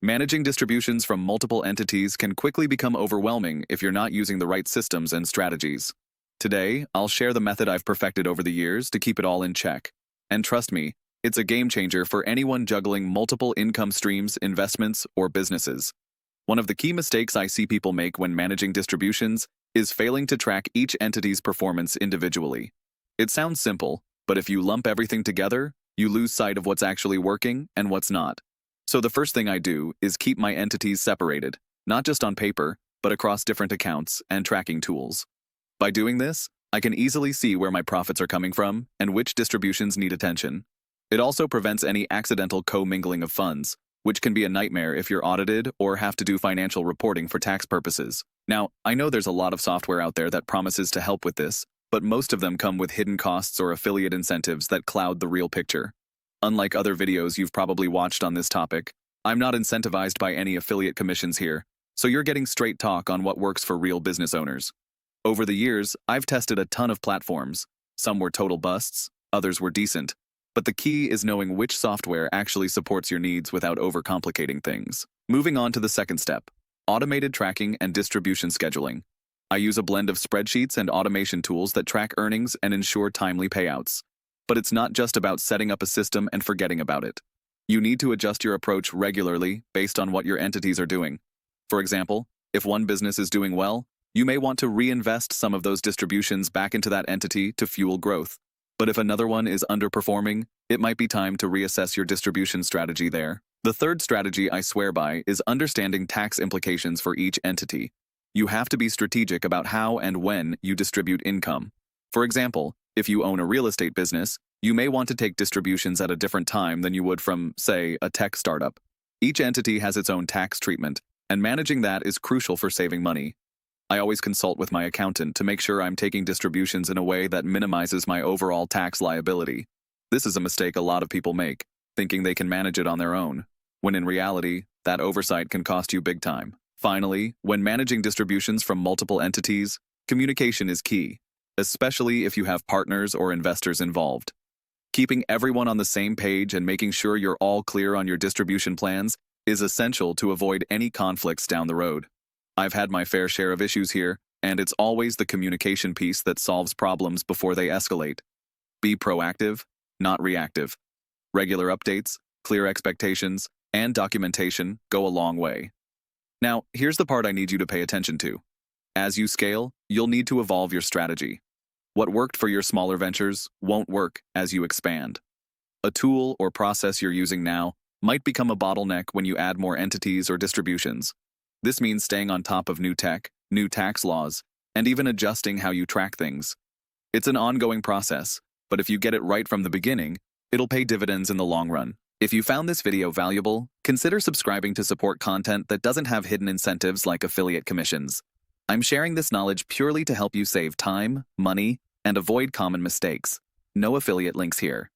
Managing distributions from multiple entities can quickly become overwhelming if you're not using the right systems and strategies. Today, I'll share the method I've perfected over the years to keep it all in check. And trust me, it's a game changer for anyone juggling multiple income streams, investments, or businesses. One of the key mistakes I see people make when managing distributions is failing to track each entity's performance individually. It sounds simple, but if you lump everything together, you lose sight of what's actually working and what's not. So the first thing I do is keep my entities separated, not just on paper, but across different accounts and tracking tools. By doing this, I can easily see where my profits are coming from and which distributions need attention. It also prevents any accidental commingling of funds, which can be a nightmare if you're audited or have to do financial reporting for tax purposes. Now, I know there's a lot of software out there that promises to help with this, but most of them come with hidden costs or affiliate incentives that cloud the real picture. Unlike other videos you've probably watched on this topic, I'm not incentivized by any affiliate commissions here, so you're getting straight talk on what works for real business owners. Over the years, I've tested a ton of platforms. Some were total busts, others were decent. But the key is knowing which software actually supports your needs without overcomplicating things. Moving on to the second step, automated tracking and distribution scheduling. I use a blend of spreadsheets and automation tools that track earnings and ensure timely payouts. But it's not just about setting up a system and forgetting about it. You need to adjust your approach regularly based on what your entities are doing. For example, if one business is doing well, you may want to reinvest some of those distributions back into that entity to fuel growth. But if another one is underperforming, it might be time to reassess your distribution strategy there. The third strategy I swear by is understanding tax implications for each entity. You have to be strategic about how and when you distribute income. For example, if you own a real estate business, you may want to take distributions at a different time than you would from, say, a tech startup. Each entity has its own tax treatment, and managing that is crucial for saving money. I always consult with my accountant to make sure I'm taking distributions in a way that minimizes my overall tax liability. This is a mistake a lot of people make, thinking they can manage it on their own, when in reality, that oversight can cost you big time. Finally, when managing distributions from multiple entities, communication is key, especially if you have partners or investors involved. Keeping everyone on the same page and making sure you're all clear on your distribution plans is essential to avoid any conflicts down the road. I've had my fair share of issues here, and it's always the communication piece that solves problems before they escalate. Be proactive, not reactive. Regular updates, clear expectations, and documentation go a long way. Now, here's the part I need you to pay attention to. As you scale, you'll need to evolve your strategy. What worked for your smaller ventures won't work as you expand. A tool or process you're using now might become a bottleneck when you add more entities or distributions. This means staying on top of new tech, new tax laws, and even adjusting how you track things. It's an ongoing process, but if you get it right from the beginning, it'll pay dividends in the long run. If you found this video valuable, consider subscribing to support content that doesn't have hidden incentives like affiliate commissions. I'm sharing this knowledge purely to help you save time, money, and avoid common mistakes. No affiliate links here.